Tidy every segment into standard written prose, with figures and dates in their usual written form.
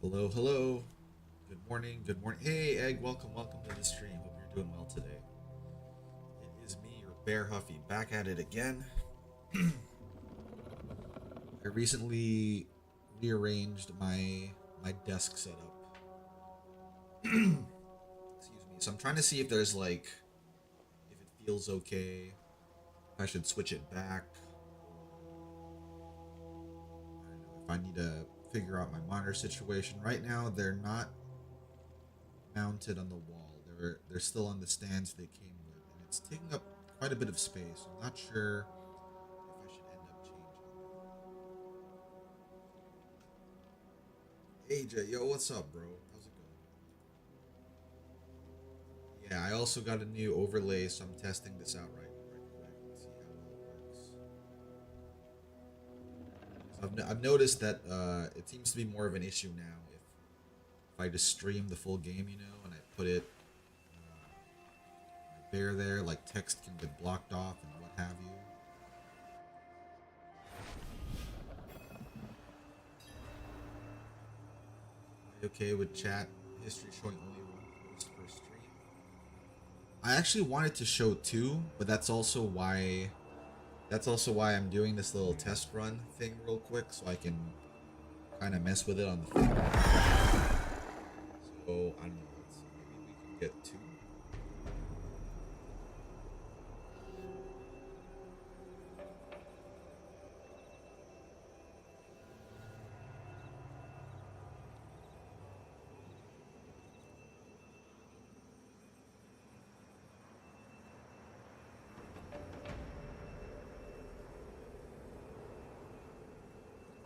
Hello, hello. Good morning, good morning. Hey, Egg, welcome to the stream. Hope you're doing well today. It is me, your Bear Huffy, back at it again. I recently rearranged my desk setup. Excuse me. So I'm trying to see if there's like, if it feels okay, if I should switch it back. I don't know if I need to figure out my monitor situation. Right now, they're not mounted on the wall. They're still on the stands they came with, and it's taking up quite a bit of space. I'm not sure if I should end up changing them. AJ, yo, what's up, bro? How's it going? Yeah, I also got a new overlay, so I'm testing this out right quick. Let's see how well it works. So I've noticed that it seems to be more of an issue now if I just stream the full game, you know, and I put it bear there, like text can get blocked off and what have you. Am I okay with chat history showing only one post per stream? I actually wanted to show two, but that's also why I'm doing this little test run thing real quick, so I can kind of mess with it on the thing. So I don't know. Let's see. Maybe we can get two.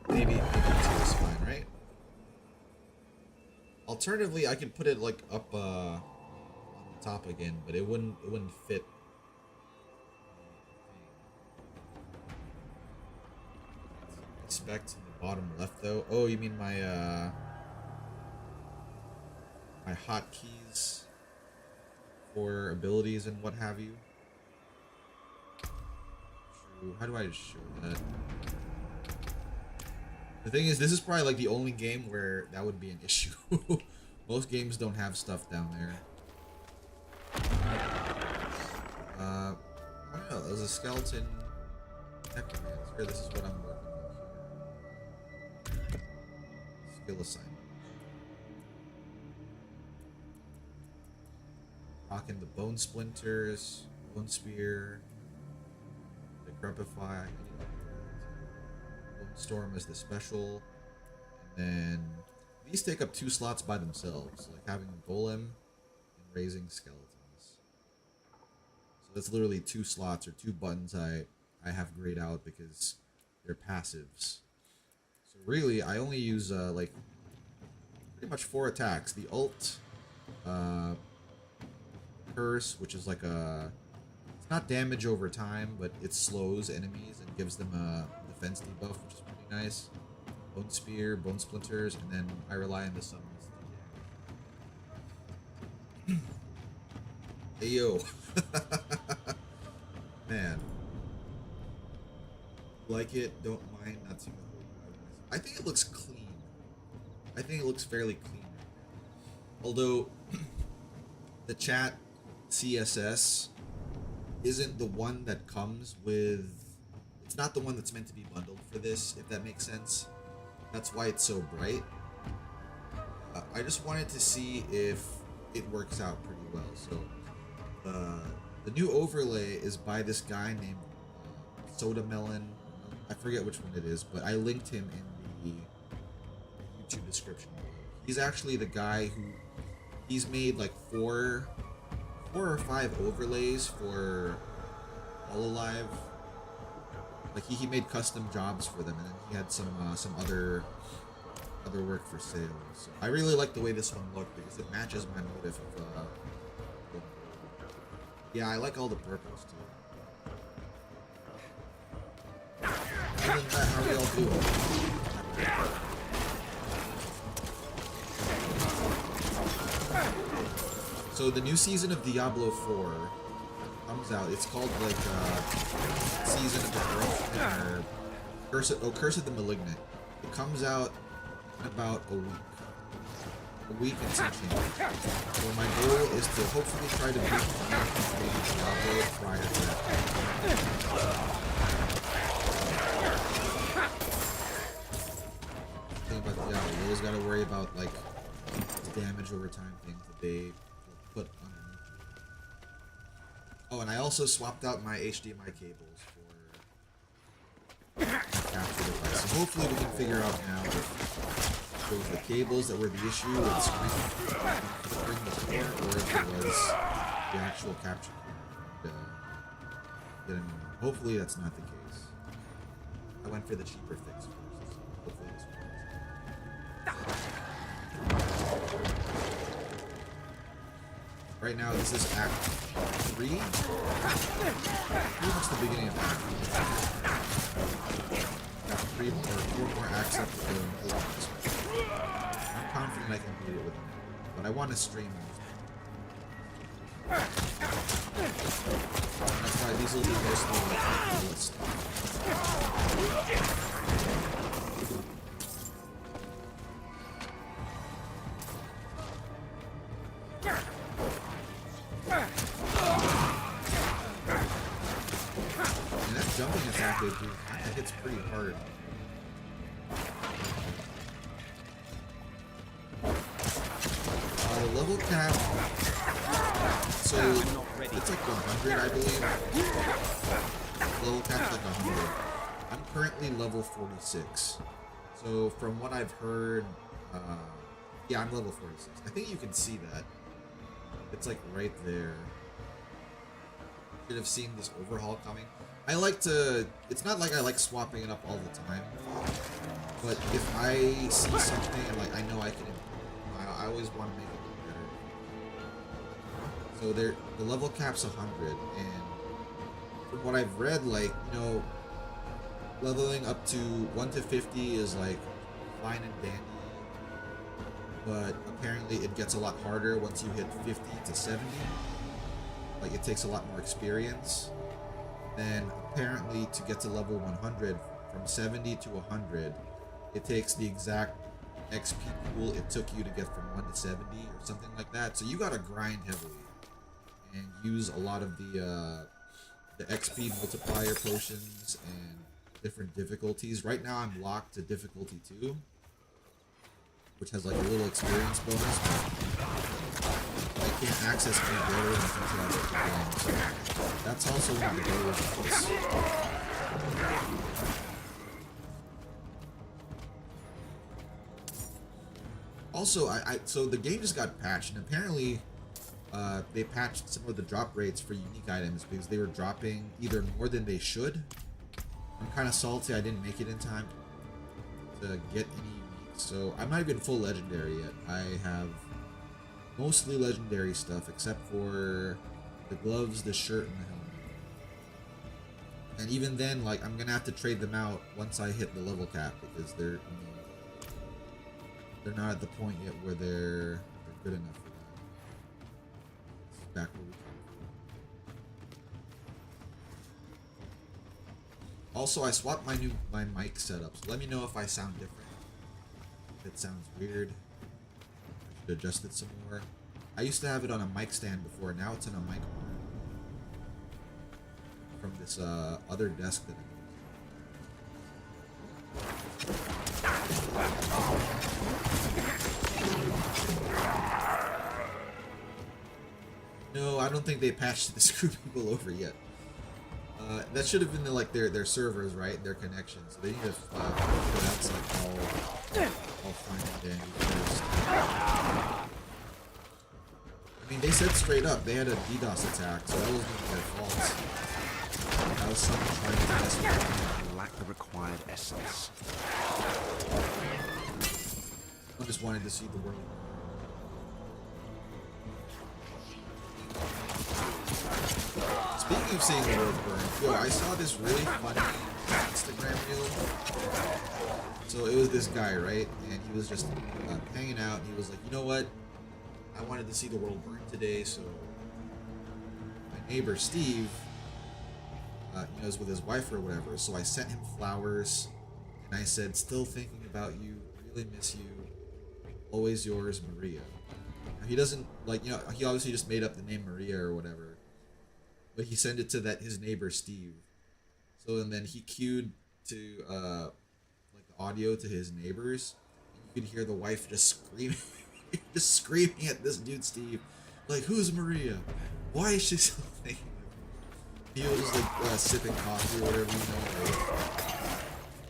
Maybe two is fine, right? Alternatively, I could put it like up on the top again, but it wouldn't fit. Expect in the bottom left though. Oh, you mean my my hotkeys for abilities and what have you? True. How do I show that? The thing is, this is probably like the only game where that would be an issue. Most games don't have stuff down there. I don't know. There's a skeleton necromancer. This is what I'm working with here. Skill assignment. Rocking the bone splinters, bone spear, decrepify. Storm is the special, and then these take up 2 slots by themselves, like having a golem and raising skeletons. So that's literally 2 slots or 2 buttons I have grayed out because they're passives. So really, I only use like pretty much 4 attacks: the ult, curse, which is like a, it's not damage over time, but it slows enemies and gives them a defense debuff, which is pretty nice. Bone spear, bone splinters, and then I rely on the summons. Hey yo, man, like it? Don't mind not seeing the whole. I think it looks clean. I think it looks fairly clean. Although the chat CSS isn't the one that comes with. It's not the one that's meant to be bundled for this, if that makes sense. That's why it's so bright. I just wanted to see if it works out pretty well. So the new overlay is by this guy named Soda Melon. I forget which one it is, but I linked him in the YouTube description. He's actually the guy who, he's made like four or 5 overlays for Hololive. Like he made custom jobs for them, and then he had some other work for sale. So I really like the way this one looked because it matches my motif of yeah, I like all the purples too. Other than that, how are y'all doing? So the new season of Diablo 4 comes out. It's called like Season of the Earth or Curse of the Malignant. It comes out in about a week. a week and some change. So my goal is to hopefully try to beat Diablo prior to that. Thing about Diablo, you always gotta worry about like the damage over time things that they put underneath. Oh, and I also swapped out my HDMI cables for capture device. So hopefully we can figure out now if it was the cables that were the issue with screen before, or if it was the actual capture card. Hopefully that's not the case. I went for the cheaper fix first. So hopefully this works. Right now this is Act 3. Pretty much the beginning of Act 3. Got 4 more acts up to go. I'm confident I can beat it with them, but I want to stream them. That's why these will be mostly like the list. And that jumping attack they do, I think it's pretty hard. The level cap, so it's like 100, I believe. Level cap's like 100. I'm currently level 46. So from what I've heard, yeah, I'm level 46. I think you can see that. It's like right there. Should have seen this overhaul coming. I like to, it's not like I like swapping it up all the time, but if I see something and like I know I can, I always want to make it look better. So the level cap's 100, and from what I've read, like, you know, leveling up to 1 to 50 is like fine and dandy, but apparently it gets a lot harder once you hit 50 to 70. Like, it takes a lot more experience. Then apparently to get to level 100, from 70 to 100, it takes the exact XP pool it took you to get from 1 to 70 or something like that. So you gotta grind heavily and use a lot of the XP multiplier potions and different difficulties. Right now I'm locked to difficulty 2, which has like a little experience bonus, but I can't access any better until I get the game. So that's also one of the goals of this. Also, so the game just got patched, and apparently they patched some of the drop rates for unique items because they were dropping either more than they should. I'm kind of salty I didn't make it in time to get any unique, so I'm not even full legendary yet. I have mostly legendary stuff except for the gloves, the shirt, and the helmet. And even then, like, I'm gonna have to trade them out once I hit the level cap because they're, you know, they're not at the point yet where they're good enough for that. This is back where we came from. Also, I swapped my mic setup, so let me know if I sound different. If it sounds weird, I should adjust it some more. I used to have it on a mic stand before, now it's on a mic arm from this other desk that No, I don't think they patched the screw people over yet. That should have been their servers, right? Their connections. So they need to figure out like all fine and dandy first. I mean, they said straight up they had a DDoS attack, so that wasn't their fault. That was someone trying to mess with them. Lack the required essence. I just wanted to see the world. Speaking of seeing the world burn, yo, I saw this really funny Instagram reel. So it was this guy, right? And he was just hanging out, and he was like, you know what? I wanted to see the world burn today, so my neighbor Steve, you know, is with his wife or whatever. So I sent him flowers, and I said, still thinking about you, really miss you. Always yours, Maria. Now, he doesn't like, you know, he obviously just made up the name Maria or whatever, but he sent it to his neighbor Steve. So and then he queued to like the audio to his neighbors, and you could hear the wife just screaming, just screaming at this dude Steve, like, "Who's Maria? Why is she so thinking?" He was just like sipping coffee or whatever, you know, like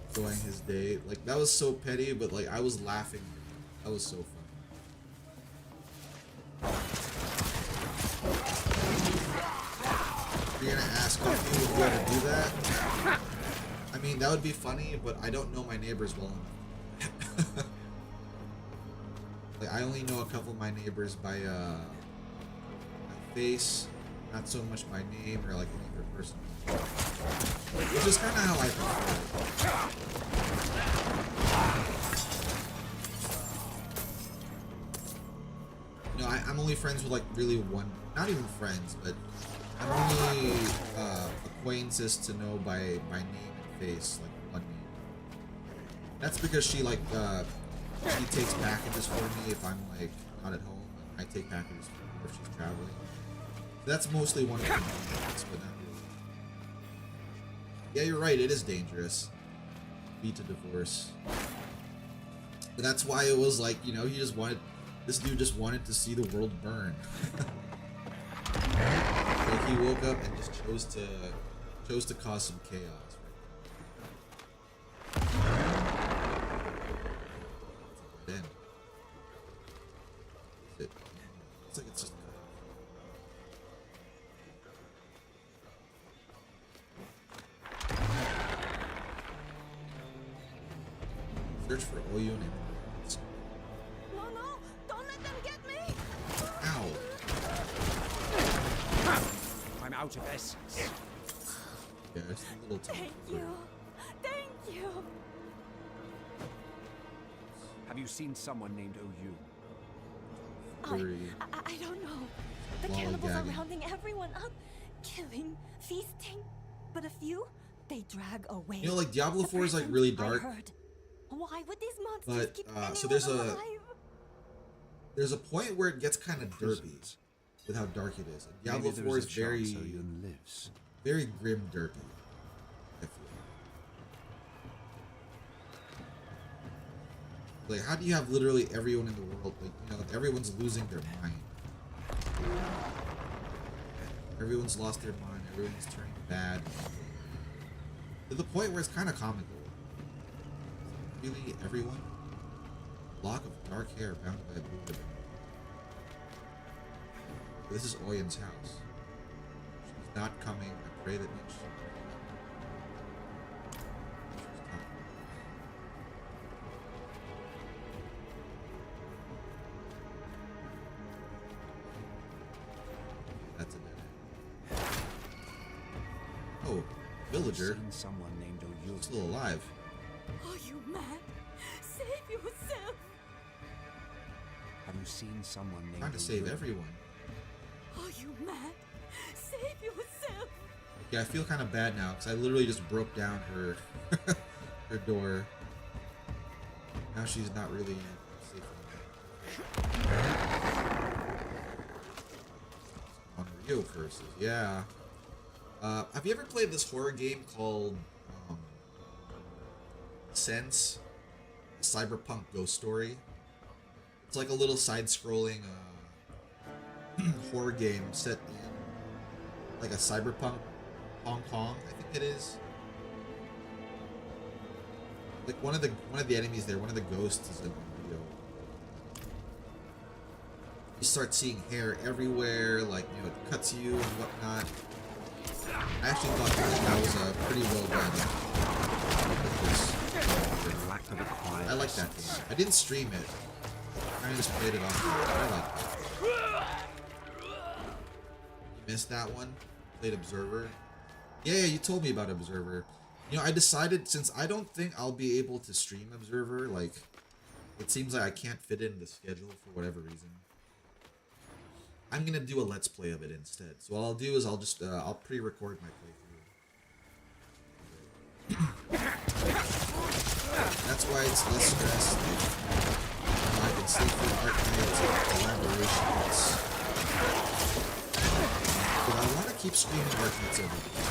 enjoying his day. Like that was so petty, but like I was laughing. That was so funny. You're gonna ask if you would be able to do that? I mean, that would be funny, but I don't know my neighbors well enough. Like, I only know a couple of my neighbors by my face, not so much my name or like any of their personal information. Which is kind of how I prefer it. You know, I'm only friends with like really one, not even friends, but I'm only acquaintances to know by name and face, like one name. That's because she like she takes packages for me if I'm like not at home. I take packages for her if she's traveling. So that's mostly one of the names, but not really. Yeah, you're right. It is dangerous. Be to divorce. But that's why it was like, you know, this dude just wanted to see the world burn. Like he woke up and just chose to cause some chaos. Then it's like it's just search for Oyo and emeralds. No, don't let them get me. Ow. I'm out of essence. Yeah, it's a little tough. Thank you. Have you seen someone named OU? I don't know. The cannibals are rounding everyone up, killing, feasting. But a few, they drag away. You know, like Diablo 4 is like really dark. Why would these monsters But keep anyone so there's a point where it gets kind of derpy with how dark it is. And Diablo 4 is very grim derpy. I feel like how do you have literally everyone in the world, like, you know, everyone's losing their mind. Everyone's lost their mind. Everyone's turning bad to the point where it's kind of comical. Really, everyone? Lock of dark hair bound by a blue ribbon. This is Oyen's house. She's not coming. I pray that means she's not. That's a dead end. Oh, villager. Someone named OU. Still alive. Are you mad? Save yourself. Have you seen someone named Trying to save everyone. Are you mad? Save yourself. Yeah, I feel kind of bad now because I literally just broke down her her door. Now she's not really safe anymore. On Rio curses, yeah. Have you ever played this horror game called Sense? Cyberpunk Ghost Story? It's like a little side-scrolling horror game set in like a cyberpunk Hong Kong, I think it is. Like one of the enemies there, one of the ghosts is in Rio. You start seeing hair everywhere, like, you know, it cuts you and whatnot. I actually thought that was a pretty well done. I like that game. I didn't stream it. I kind of just played it off. I like that. You missed that one? Played Observer? Yeah, you told me about Observer. You know, I decided, since I don't think I'll be able to stream Observer, like, it seems like I can't fit it in the schedule for whatever reason. I'm gonna do a Let's Play of it instead. So what I'll do is I'll just, I'll pre-record my playthrough. That's why it's less stress. Like, I can immensely for Arknights and collaborations. But I want to keep streaming Arknights every day.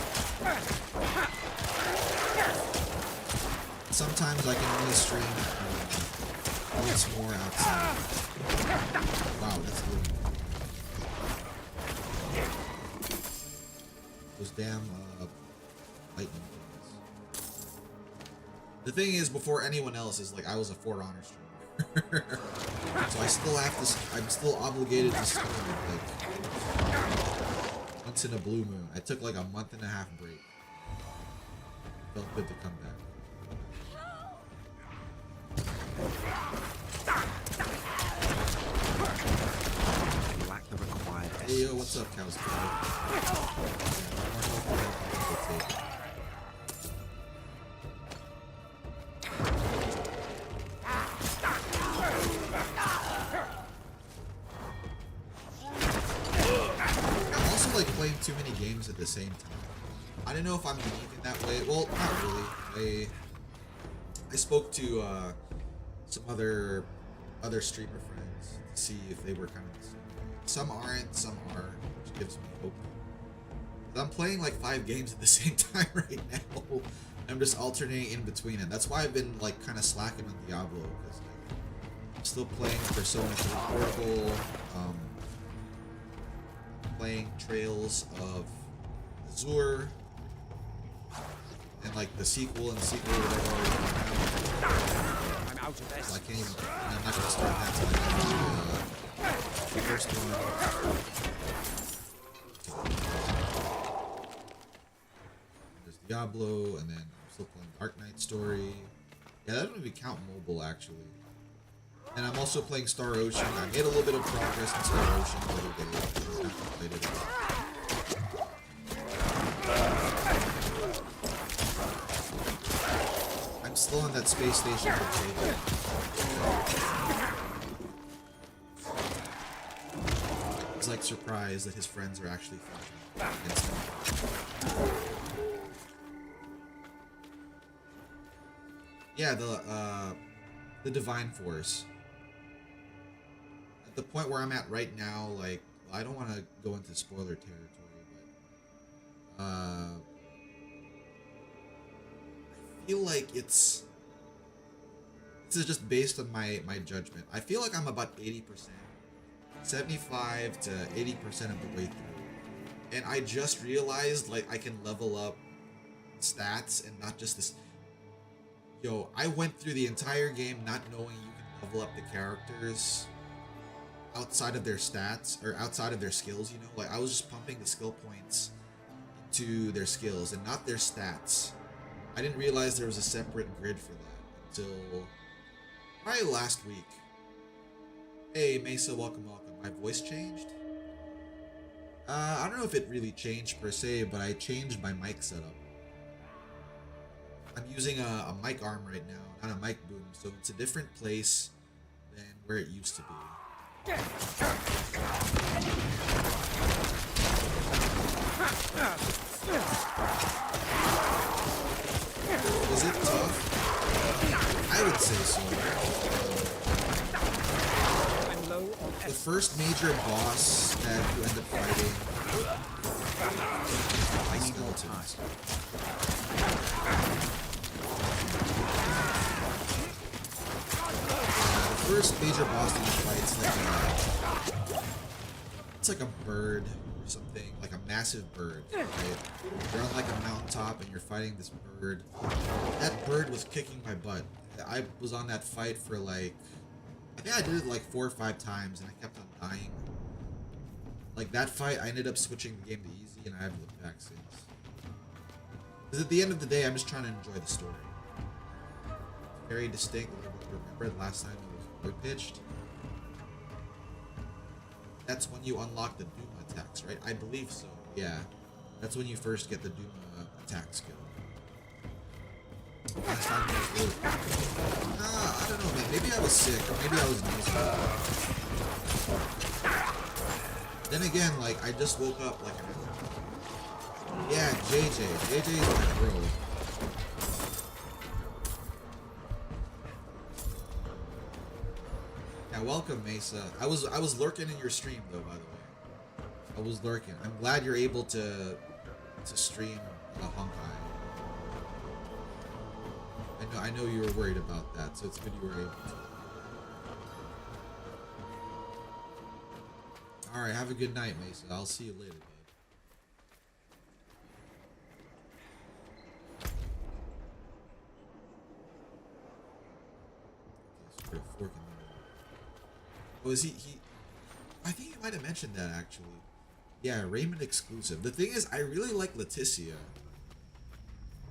Sometimes I can only stream once more outside. Wow, that's good. Those damn lightning things. The thing is, before anyone else is like, I was a For Honor streamer, so I still have to. I'm still obligated to stream like once in a blue moon. I took like a month-and-a-half break. Felt good to come back. Lack the required Hey yo, what's up, Cows? I'm also like playing too many games at the same time. I don't know if I'm unique in that way. Well, not really. I spoke to some other streamer friends to see if they were kind of the same. Some aren't, some are, which gives me hope. But I'm playing like 5 games at the same time right now. I'm just alternating in between it. That's why I've been like kind of slacking on Diablo, because like, I'm still playing Persona 3 Portable, playing Trails of Azure, and like the sequel and sequel whatever. I'm out of this. So I can't even. I'm not gonna start that till I get the first one. There's Diablo, and then I'm still playing Dark Knight Story. Yeah, that doesn't even count mobile actually. And I'm also playing Star Ocean. I made a little bit of progress in Star Ocean the other day. I haven't played it. I'm still on that space station with Jade. He's like surprised that his friends are actually fighting against him. Yeah, the Divine Force. At the point where I'm at right now, like, I don't want to go into spoiler territory, but I feel like this is just based on my judgment. I feel like I'm about 80%, 75 to 80% of the way through, and I just realized like I can level up stats and not just this. Yo, I went through the entire game not knowing you can level up the characters outside of their stats or outside of their skills, you know? Like, I was just pumping the skill points into their skills and not their stats. I didn't realize there was a separate grid for that until probably last week. Hey, Mesa, welcome. My voice changed? I don't know if it really changed per se, but I changed my mic setup. I'm using a mic arm right now, not a mic boom, so it's a different place than where it used to be. Was it tough? I would say so. The first major boss that you end up fighting, I skeletons. The first major boss that you fight is it's like a bird or something, like a massive bird, right? You're on like a mountaintop and you're fighting this bird. That bird was kicking my butt. I was on that fight for like, I think I did it like 4 or 5 times and I kept on dying. Like that fight, I ended up switching the game to easy and I haven't looked back since. Because at the end of the day, I'm just trying to enjoy the story. Very distinct. Remember the last time it was boy pitched? That's when you unlock the Duma attacks, right? I believe so, yeah. That's when you first get the Duma attack skill. Last time it was really I don't know, man. Maybe I was sick, or maybe I was miserable. Then again, like, I just woke up like an hour. Yeah, JJ. JJ is my bro. Yeah, welcome, Mesa. I was lurking in your stream though, by the way. I was lurking. I'm glad you're able to stream a Honkai. I know you were worried about that, so it's good you were able to. All right, have a good night, Mesa. I'll see you later, bud. Okay, so put a fork in there. Oh, is he? I think he might have mentioned that actually. Yeah, Raymond exclusive. The thing is, I really like Leticia.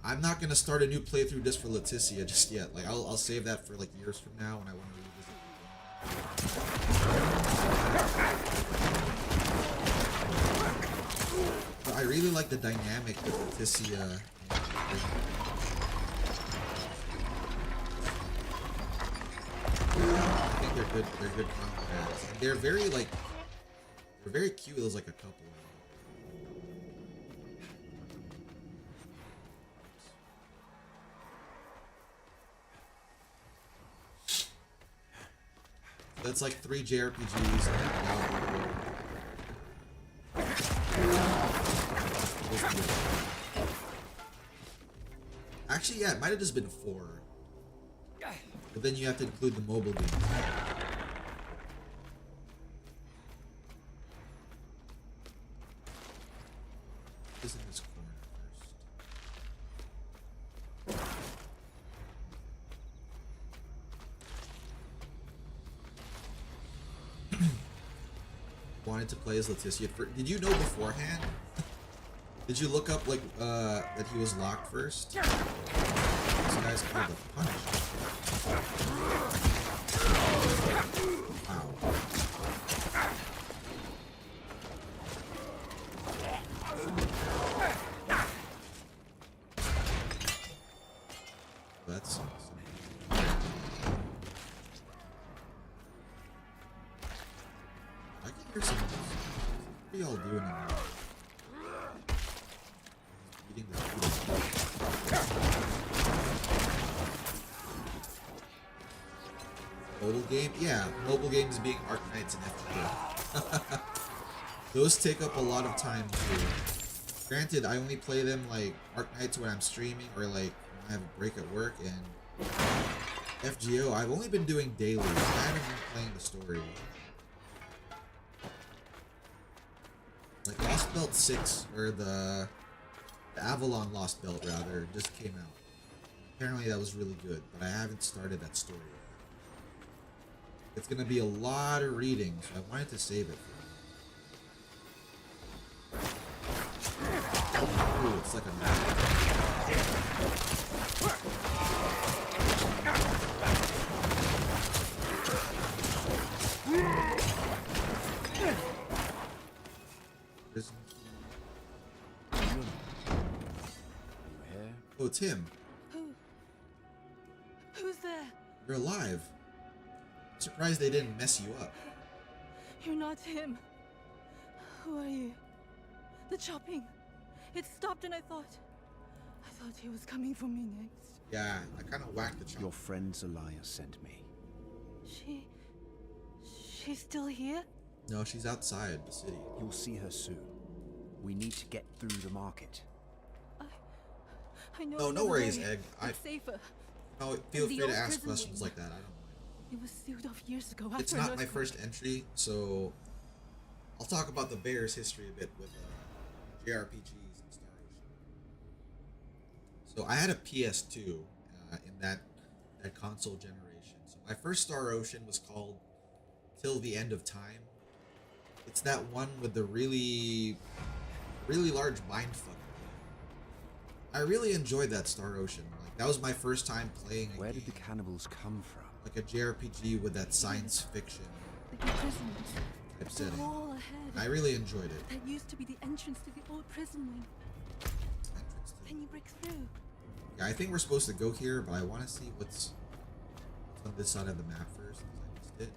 I'm not gonna start a new playthrough just for Leticia just yet. Like, I'll save that for like years from now when I want to revisit the game. But I really like the dynamic with Leticia. I think they're good. They're good combats. And they're very like. They're very cute. There's like a couple. That's like 3 JRPGs. Actually, yeah, it might have just been 4. But then you have to include the mobile games. This in this corner first. Wanted to play as Leticia. Did you know beforehand? Did you look up like that he was locked first? This guy's called the Punisher. Wow. That sucks. I can hear some. What are y'all doing in there? Eating the food. Mobile game? Yeah, mobile games being Arknights and FGO. Those take up a lot of time too. Granted, I only play them like Arknights when I'm streaming or like when I have a break at work, and FGO I've only been doing dailies. I haven't been playing the story. Like Lost Belt 6, or the Avalon Lost Belt rather, just came out. Apparently that was really good, but I haven't started that story yet. It's gonna be a lot of reading, so I wanted to save it for you. Ooh, it's like a knife. Prison key. Are you here? Oh, it's him. Who's there? You're alive. I'm surprised they didn't mess you up. You're not him. Who are you? The chopping. It stopped and I thought he was coming for me next. Yeah, I kind of whacked the chop. Your friend Zelaya sent me. She's still here? No, she's outside the city. You'll see her soon. We need to get through the market. I know. No, no worries, Egg. It's safer. No, feel The free to old ask prison questions wing. like that. I don't mind. It was sealed off years ago It's after not an my earthquake. first entry, so I'll talk about the Bears' history a bit with JRPGs and Star Ocean. So I had a PS2 in that console generation. So my first Star Ocean was called Till the End of Time. It's that one with the really large mindfuck. I really enjoyed that Star Ocean. Like, that was my first time playing a Where game, did the cannibals come from? like a JRPG with that science fiction The imprisonment. type The setting. wall ahead. I really enjoyed it. That used to be the entrance to the old prison wing. Entrance to- Then you break through. Yeah, I think we're supposed to go here, but I want to see what's on this side of the map first, because I missed it.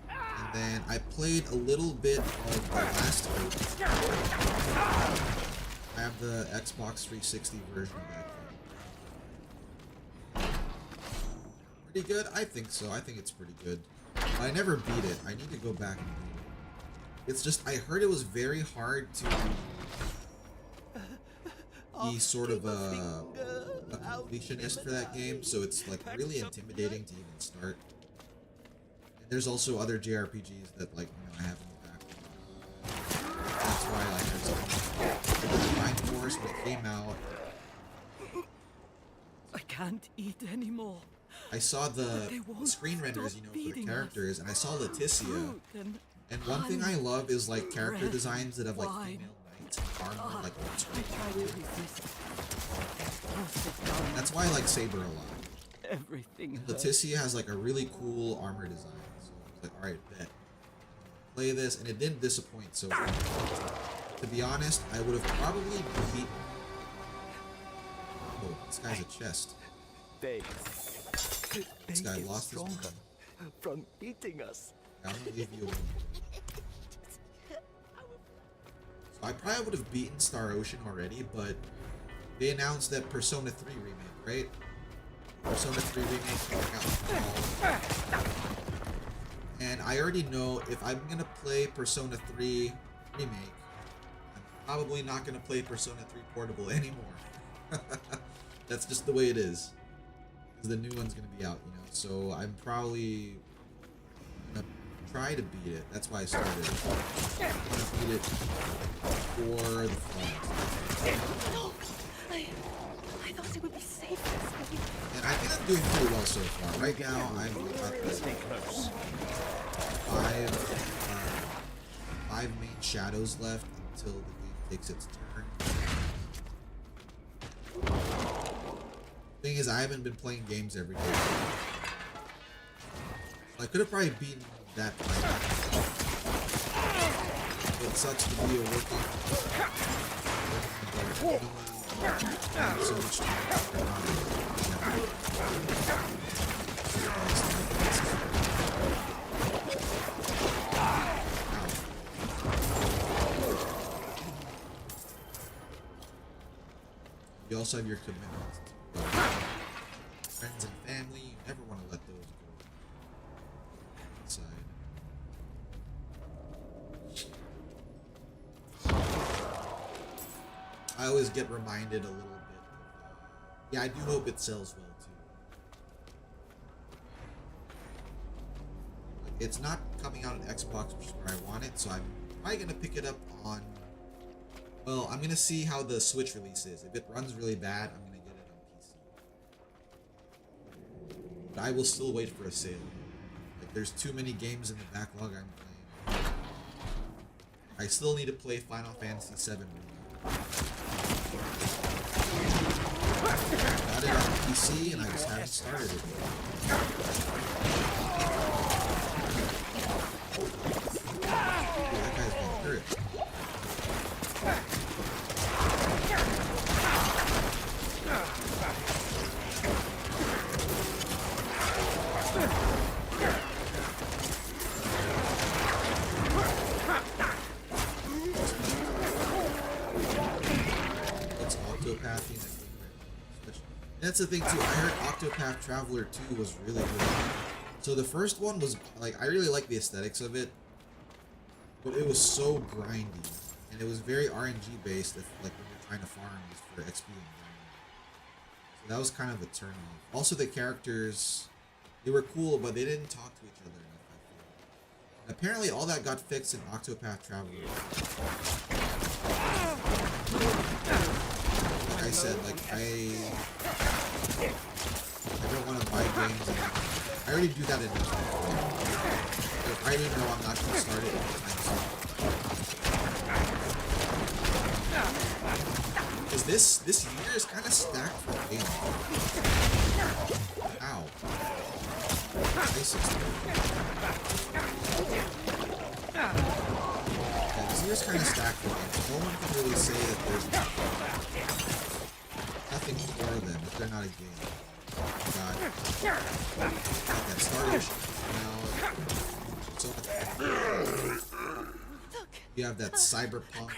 And then I played a little bit of the last Ocean. I have the Xbox 360 version of that game. pretty good? I think so. I think it's pretty good. I never beat it. I need to go back and beat it. It's just, I heard it was very hard to be sort of a completionist for that game, so it's like really intimidating to even start. And there's also other JRPGs that, like, you know, I have in the back. That's why, like, there's the Divine Force when it came out. I can't eat anymore. I saw the They won't screen renders, stop you know, for the feeding characters, and I saw Leticia. Fruit And one thing I love is, like, character bread, designs that have, like, wine. female knights and armor, like, on I screen. try to resist. Force it down. That's why I like Saber a lot. Everything hurts. Leticia has, like, a really cool armor design. So I was like, alright, bet. Play this, and it didn't disappoint, so to be honest, I would have probably beat... Oh, this guy's a chest. They This guy get lost his stronger mind. from eating us. I'm gonna leave you alone. So I probably would have beaten Star Ocean already, but they announced that Persona 3 remake, right? Persona 3 remake coming out in the fall. And I already know if I'm gonna play Persona 3 remake, I'm probably not gonna play Persona 3 Portable anymore. That's just the way it is. Because the new one's gonna be out, you know. So I'm probably gonna try to beat it. That's why I started. I'm gonna beat it for the fun. No, I thought it would be safe this way. And I think I'm doing pretty well so far. Right now, I'm at the Stay close. five main shadows left until the game takes its turn. Thing is, I haven't been playing games every day. I could have probably beaten that by now. It sucks to be a working adult. I have so much You also have your commitments to friends and family. You never want to let those go inside. I always get reminded a little bit of, yeah, I do hope it sells well too. Like, it's not coming out on Xbox, which is where I want it, so I'm probably gonna pick it up on. Well, I'm gonna see how the Switch release is. If it runs really bad, I'm gonna get it on PC. But I will still wait for a sale. Like, there's too many games in the backlog I'm playing. I still need to play Final Fantasy VII. Got it on PC and I just haven't started it. Ooh, that guy's been hurt. That's the thing too. I heard Octopath Traveler 2 was really good. So the first one was like, I really like the aesthetics of it, but it was so grindy, and it was very RNG based. If like when you're trying to farm just for XP and grind. So that was kind of a turn off. Also, the characters, they were cool, but they didn't talk to each other enough, I feel. And apparently, all that got fixed in Octopath Traveler. Like I said, like I don't want to buy games. I already do that enough. I already know I'm not going to start it anytime soon. Because this year is kind of stacked for games. Ow. Yeah, this year's kind of stacked for games. No one can really say that there's nothing for them if they're not a game. God. That Star Ocean now. So you have that Cyberpunk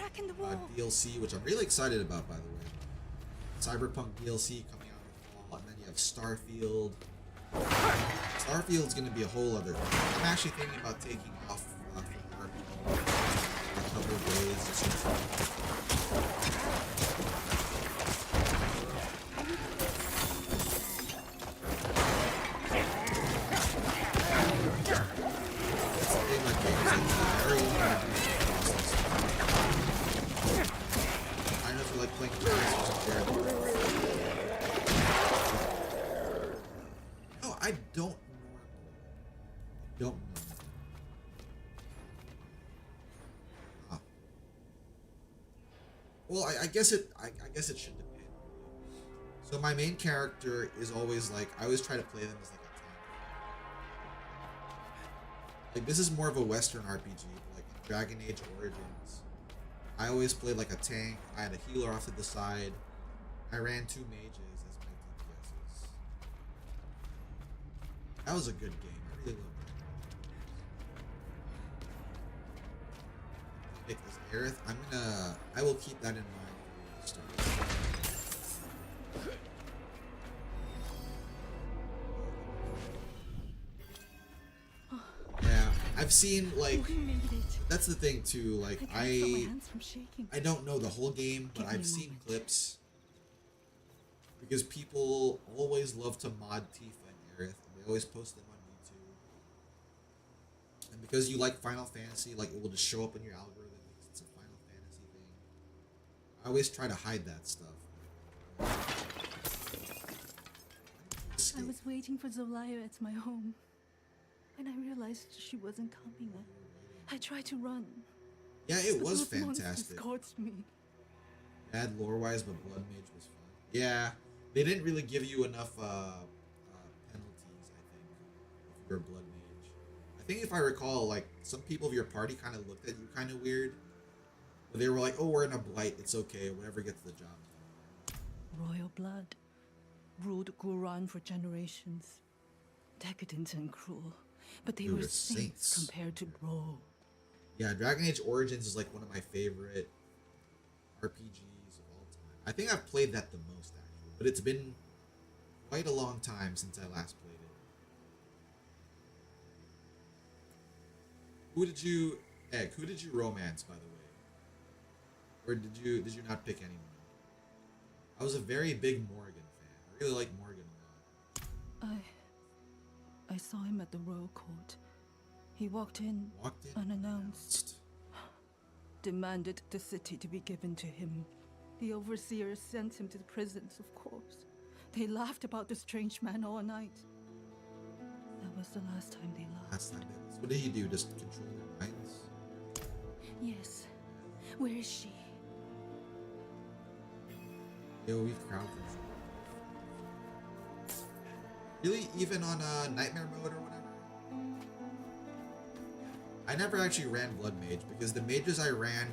DLC, which I'm really excited about, by the way. Cyberpunk DLC coming out in the fall, and then you have Starfield. Starfield's gonna be a whole other thing. I'm actually thinking about taking off from work for a couple of days. Just something like games like Mario. I don't know if you like playing games or something. No, I don't know. Well, I guess it should depend. So my main character is always like, I always try to play them as like a tank. Like this is more of a Western RPG, but like in Dragon Age Origins, I always played like a tank. I had a healer off to the side. I ran 2 mages as my DPSs. That was a good game. I really loved that. Pick as Aerith. I will keep that in mind for the story. Yeah, I've seen like, We made it. that's the thing too, like I can't stop my hands from shaking. I don't know the whole game, but Give me I've a seen moment. clips because people always love to mod Tifa and Aerith, and they always post them on YouTube. And because you like Final Fantasy, like it will just show up in your algorithm because it's a Final Fantasy thing. I always try to hide that stuff. I was waiting for Zolaya at my home. When I realized she wasn't coming, I tried to run. Yeah, it But was those monsters fantastic. scorched me. Bad lore-wise, but Blood Mage was fun. Yeah, they didn't really give you enough penalties, I think, if you're a Blood Mage. I think if I recall, like, some people of your party kind of looked at you kind of weird. But they were like, oh, we're in a blight, it's okay, whatever gets the job done. Royal blood ruled Guran for generations. Decadent and cruel, but they They were were saints saints. compared to Ro. Yeah, Dragon Age Origins is like one of my favorite RPGs of all time. I think I've played that the most, actually, but it's been quite a long time since I last played it. Who did you romance, by the way? Or did you not pick anyone? I was a very big Morgan fan. I really like Morgan a lot. I saw him at the royal court. He walked in unannounced, demanded the city to be given to him. The overseer sent him to the prisons, of course. They laughed about the strange man all night. That was the last time they laughed. Last time they was. What did he do? Just control their minds? Yes. Where is she? AoE crowd control. Really? Even on Nightmare mode or whatever? I never actually ran Blood Mage because the mages I ran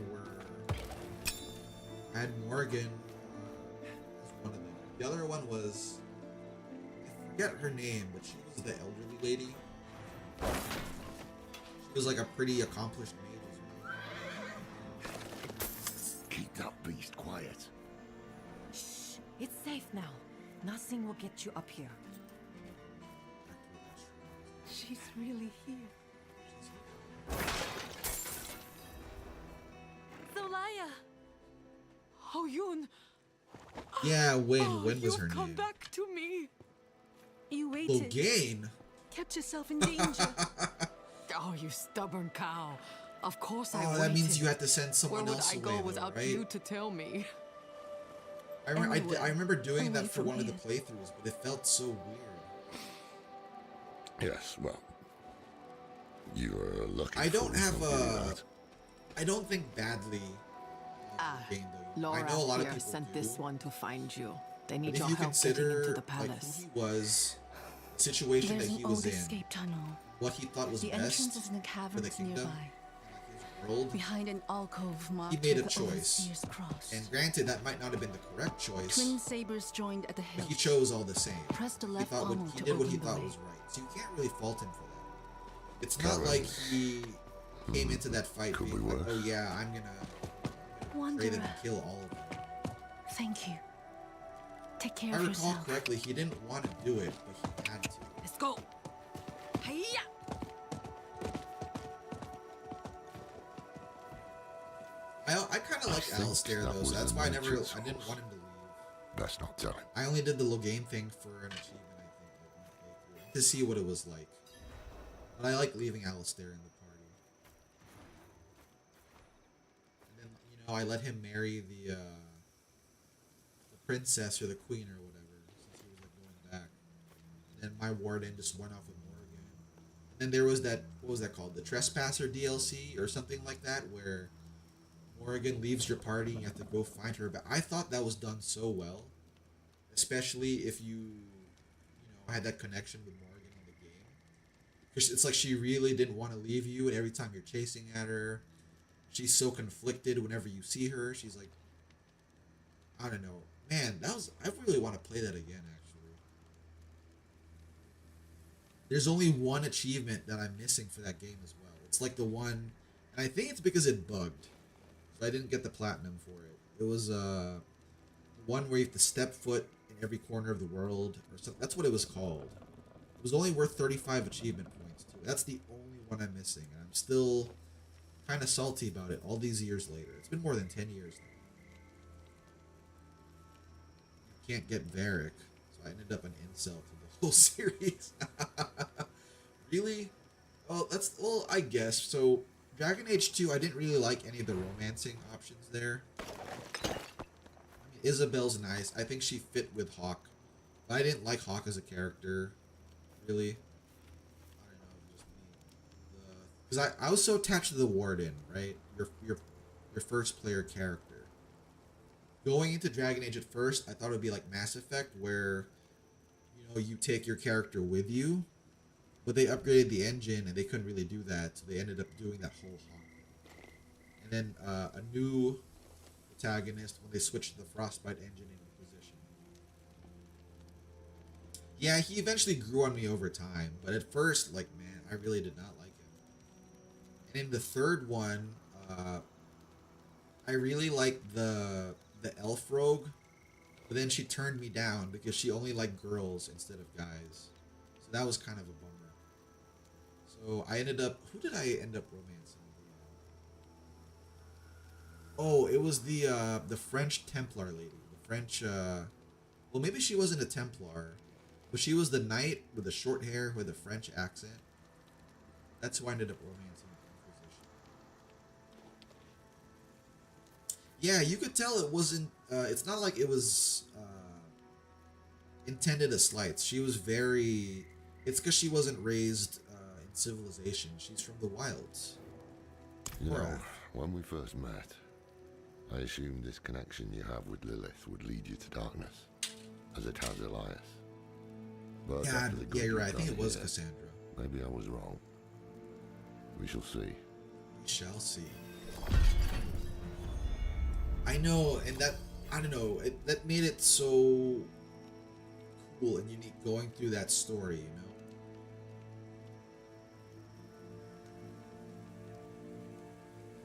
I had Morgan as one of them. The other one was, I forget her name, but she was the elderly lady. She was like a pretty accomplished mage as well. Keep that beast quiet. Shh. It's safe now. Nothing will get you up here. She's really here. Zolaya! Oh, Yoon! Yeah, Win was you've her come name. back to me. You waited. Loghain? Kept yourself in danger. Oh, you stubborn cow. Of course I Oh, waited. that means you had to send Where someone would else I away, go though, without right? you to tell me? I remember doing Anyway, that for away one of the from playthroughs, but it felt so weird. Yes, well, you are lucky. I don't fool have to do that. I don't think badly of the game, though. Laura I know a lot of here people sent do. this one to find you. They But need if your you help getting consider into the like palace. who he was, the situation There's that an he was old in, escape tunnel. what he thought was The entrance best is in the for the caverns kingdom, nearby. like his world, Behind an alcove marked he made a with the choice. overseer's cross. And granted, that might not have been the correct choice, Twin sabers joined at the but hilt. he chose all the same. Press the He left thought pommel he to did what he open the thought way. was right, so you can't really fault him for that. It's not like he came into that fight Could being be like, worse. oh yeah, I'm gonna trade them Wanderer, and kill all of them. thank you. Take care If I of recall yourself. correctly, he didn't want to do it, but he had to. Is Let's go. Hiya! I kind of like think Alistair that though, was so that's the why I didn't Matrix want him horse. to leave. Best not tell him. I only did the little game thing for an achievement, I think, like my playthrough, to see what it was like. But I like leaving Alistair in the party. And then, you know, I let him marry the princess or the queen or whatever, since he was like going back. And then my warden just went off with Morgan. And then there was that, what was that called? The Trespasser DLC or something like that, where Morgan leaves your party and you have to go find her. But I thought that was done so well, especially if you had that connection with Morgan in the game. Because it's like she really didn't want to leave you, and every time you're chasing at her, she's so conflicted whenever you see her. She's like, I don't know. Man, I really want to play that again, actually. There's only one achievement that I'm missing for that game as well. It's like the one, and I think it's because it bugged. So I didn't get the platinum for it. It was one where you have to step foot in every corner of the world, or something. That's what it was called. It was only worth 35 achievement points too. That's the only one I'm missing, and I'm still kind of salty about it all these years later. It's been more than 10 years now. You can't get Varric, so I ended up an incel to the whole series. Really? Oh, well, I guess. So, Dragon Age 2, I didn't really like any of the romancing options there. I mean, Isabel's nice. I think she fit with Hawk. But I didn't like Hawk as a character, really. I don't know, just me. Because I was so attached to the Warden, right? Your first player character. Going into Dragon Age at first, I thought it would be like Mass Effect, where you take your character with you, but they upgraded the engine and they couldn't really do that, so they ended up doing that whole Hawk thing. And then a new protagonist when they switched to the Frostbite engine in Inquisition. Yeah, he eventually grew on me over time, but at first, like, man, I really did not like him. And in the third one, I really liked the elf rogue, but then she turned me down because she only liked girls instead of guys. So that was kind of a bummer. So I ended up, who did I end up romancing? Oh, it was the French Templar lady. The French, well, maybe she wasn't a Templar, but she was the knight with the short hair with a French accent. That's who I ended up romancing. Yeah, you could tell it wasn't, it's not like it was intended as slights. She was very, it's because she wasn't raised in civilization. She's from the wilds. You know, when we first met, I assumed this connection you have with Lilith would lead you to darkness, as it has Elias. But Yeah, you're right. I think it was Cassandra. Maybe I was wrong. We shall see. We shall see. I know, and that, I don't know, that made it so cool and unique going through that story,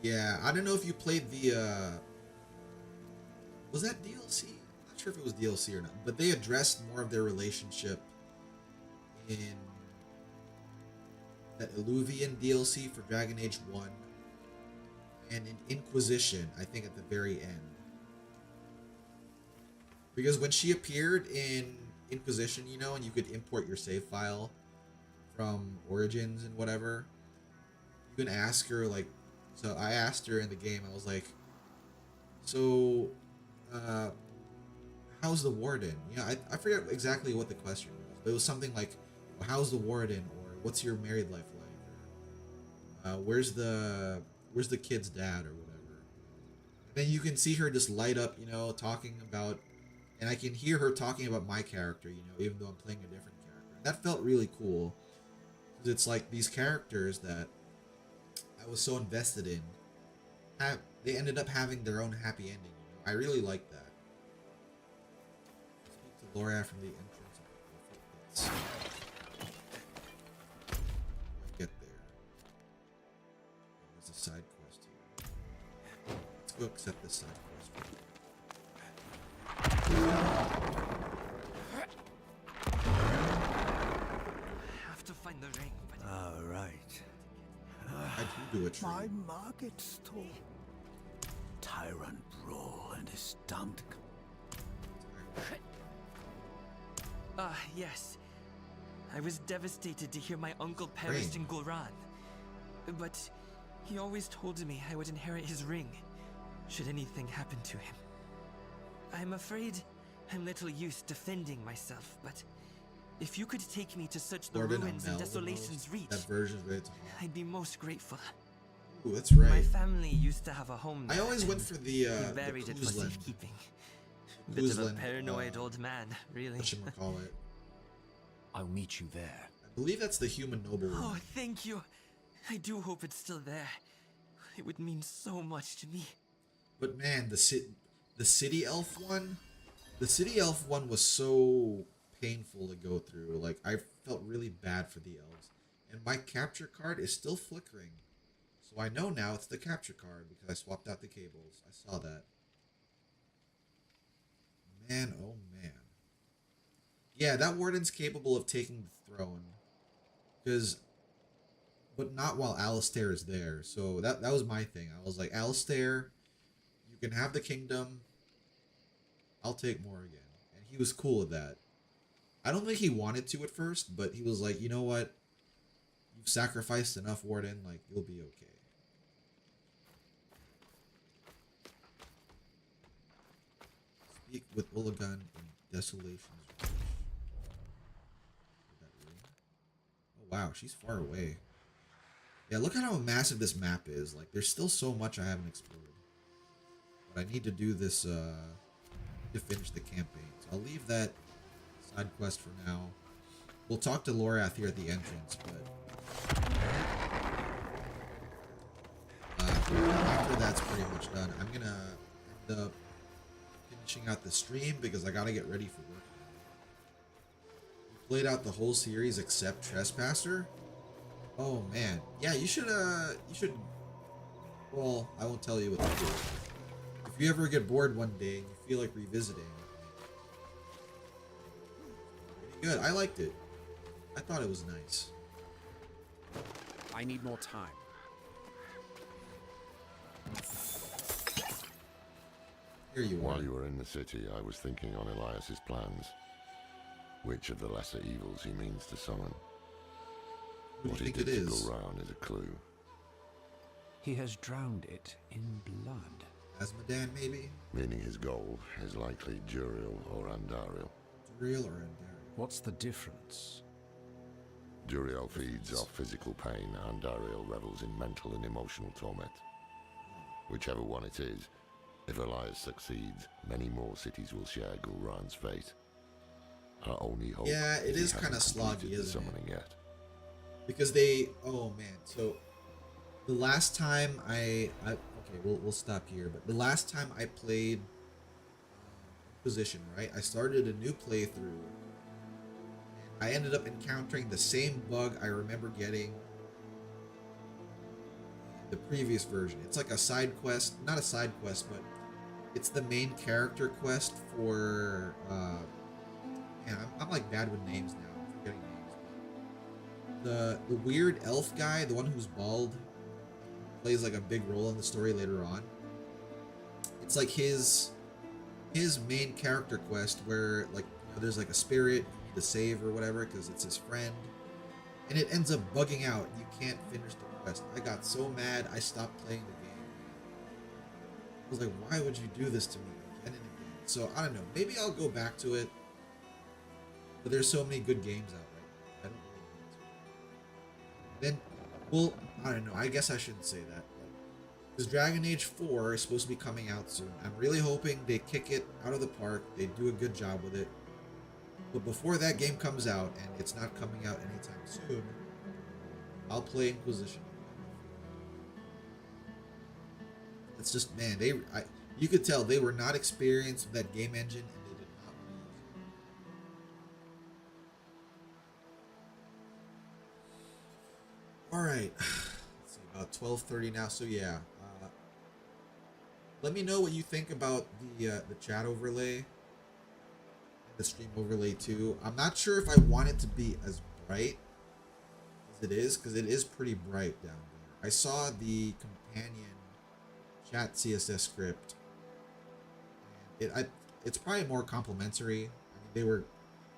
Yeah, I don't know if you played the, was that DLC? I'm not sure if it was DLC or not, but they addressed more of their relationship in that Illuvian DLC for Dragon Age 1. And in Inquisition, I think at the very end. Because when she appeared in Inquisition, and you could import your save file from Origins and whatever, you can ask her, like, so I asked her in the game, I was like, so, how's the Warden? I forget exactly what the question was, but it was something like, well, how's the Warden? Or what's your married life like? Or, where's the kid's dad or whatever. And then you can see her just light up, talking about, and I can hear her talking about my character, even though I'm playing a different character. And that felt really cool, because it's like these characters that I was so invested in, they ended up having their own happy ending. I really like that. Speak to Laura from the entrance of the Perfect Pits. Get there. There's a side quest here. Let's go accept this side quest. All right. I do a tree. My market stall. Tyrant brawl and his stumped. Yes. I was devastated to hear my uncle perished in Gulran. But he always told me I would inherit his ring, should anything happen to him. I'm afraid I'm little used defending myself, but if you could take me to search the Gordon ruins and Amell, Desolation's Reach, that version's very tall. I'd be most grateful. Ooh, that's right. My family used to have a home there. I always went for the we buried it for Kuzland. safekeeping. Bit of a Kuzland, paranoid old man, really. Whatchamacallit. I'll meet you there. I believe that's the human noble room. Oh, thank you. I do hope it's still there. It would mean so much to me. But man, the city elf one, was so painful to go through. Like, I felt really bad for the elves. And my capture card is still flickering. So I know now it's the capture card because I swapped out the cables. I saw that. Man, oh man. Yeah, that warden's capable of taking the throne. But not while Alistair is there. So that was my thing. I was like, Alistair, you can have the kingdom. I'll take more again. And he was cool with that. I don't think he wanted to at first, but he was like, you know what? You've sacrificed enough, Warden. Like, you'll be okay. Speak with Ulagun in Desolation's Reach. Oh, wow. She's far away. Yeah, look at how massive this map is. Like, there's still so much I haven't explored. But I need to do this to finish the campaign. So I'll leave that side quest for now. We'll talk to Lorath here at the entrance, but after that's pretty much done, I'm gonna end up finishing out the stream because I gotta get ready for work. We played out the whole series except Trespasser. Oh man, yeah, you should. Well, I won't tell you what to do. If you ever get bored one day and you feel like revisiting, pretty good. I liked it. I thought it was nice. I need more time. Here you are. While you were in the city, I was thinking on Elias's plans. Which of the lesser evils he means to summon? Who do What you he think did it to is? Gulran is a clue. He has drowned it in blood. Asmodan, maybe? Meaning his goal is likely Duriel or Andariel. Duriel or Andariel? What's the difference? Duriel feeds off physical pain, Andariel revels in mental and emotional torment. Whichever one it is, if Elias succeeds, many more cities will share Gulran's fate. Our only hope Yeah, it is he kinda hasn't completed sloggy, the isn't it? summoning yet. Because they, oh man, so the last time okay, we'll stop here, but the last time I played Inquisition, right, I started a new playthrough, and I ended up encountering the same bug I remember getting in the previous version. It's like a side quest, not a side quest, but it's the main character quest for, man, I'm like bad with names now, I'm forgetting names. The weird elf guy, the one who's bald, plays like a big role in the story later on. It's like his main character quest where, like, you know, there's like a spirit you need to save or whatever because it's his friend, and it ends up bugging out. You can't finish the quest. I got so mad I stopped playing the game. I was like, why would you do this to me again and again? So I don't know. Maybe I'll go back to it. But there's so many good games out right now. I don't really want to. Then, well, I don't know. I guess I shouldn't say that. Because Dragon Age 4 is supposed to be coming out soon. I'm really hoping they kick it out of the park. They do a good job with it. But before that game comes out, and it's not coming out anytime soon, I'll play Inquisition. It's just, man, you could tell they were not experienced with that game engine, and they did not want to use it. All right, let's see, about 12:30 now. So yeah, let me know what you think about the chat overlay, and the stream overlay too. I'm not sure if I want it to be as bright as it is, because it is pretty bright down there. I saw the companion chat CSS script. It's probably more complimentary. I mean,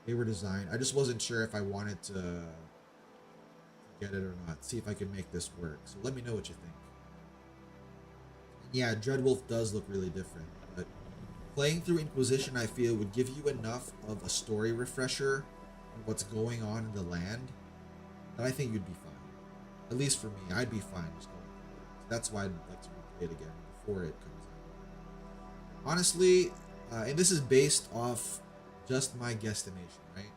they were designed. I just wasn't sure if I wanted to get it or not. See if I could make this work. So let me know what you think. And yeah, Dreadwolf does look really different, but playing through Inquisition, I feel, would give you enough of a story refresher on what's going on in the land that I think you'd be fine. At least for me, I'd be fine just going through it. So that's why I'd like to replay it again before it comes out. Honestly, and this is based off just my guesstimation, right?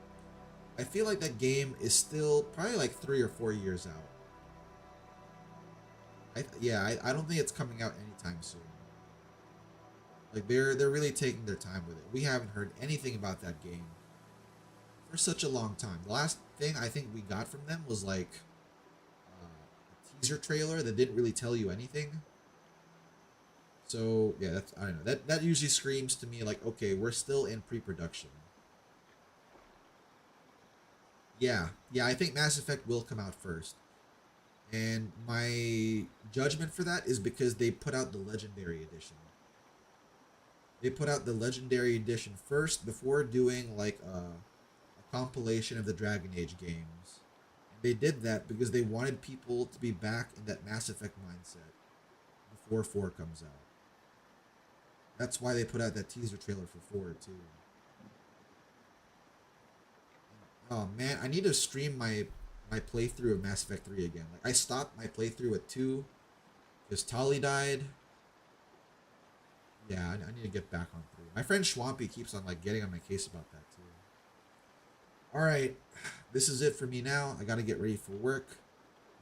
I feel like that game is still probably like 3 or 4 years out. I don't think it's coming out anytime soon. Like they're really taking their time with it. We haven't heard anything about that game for such a long time. The last thing I think we got from them was like a teaser trailer that didn't really tell you anything. So yeah, I don't know. That usually screams to me like, okay, we're still in pre-production. Yeah, I think Mass Effect will come out first. And my judgment for that is because they put out the Legendary Edition. They put out the Legendary Edition first before doing like a compilation of the Dragon Age games. And they did that because they wanted people to be back in that Mass Effect mindset before 4 comes out. That's why they put out that teaser trailer for 4 too. Oh man, I need to stream my playthrough of Mass Effect 3 again. Like I stopped my playthrough at 2 because Tali died. Yeah, I need to get back on 3. My friend Schwampy keeps on like getting on my case about that too. Alright, this is it for me now. I gotta get ready for work.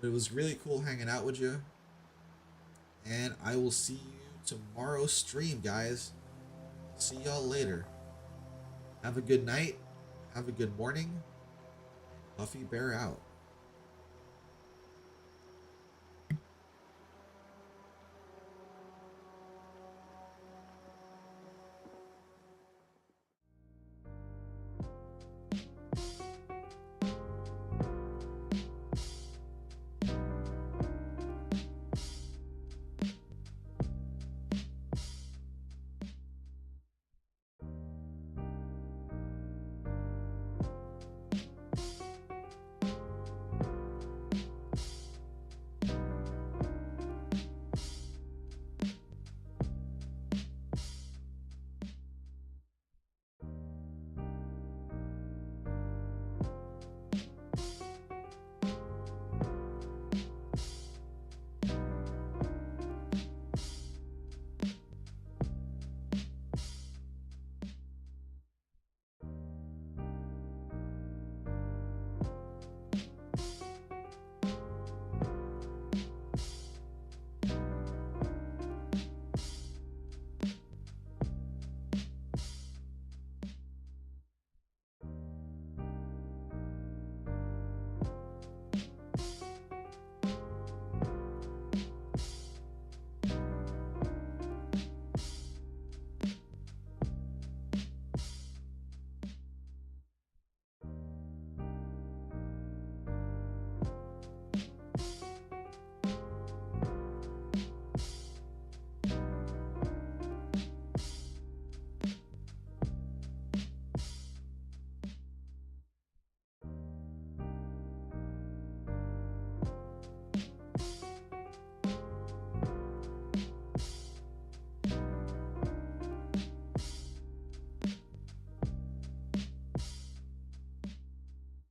But it was really cool hanging out with you. And I will see you tomorrow's stream, guys. See y'all later. Have a good night. Have a good morning. Puffy Bear out.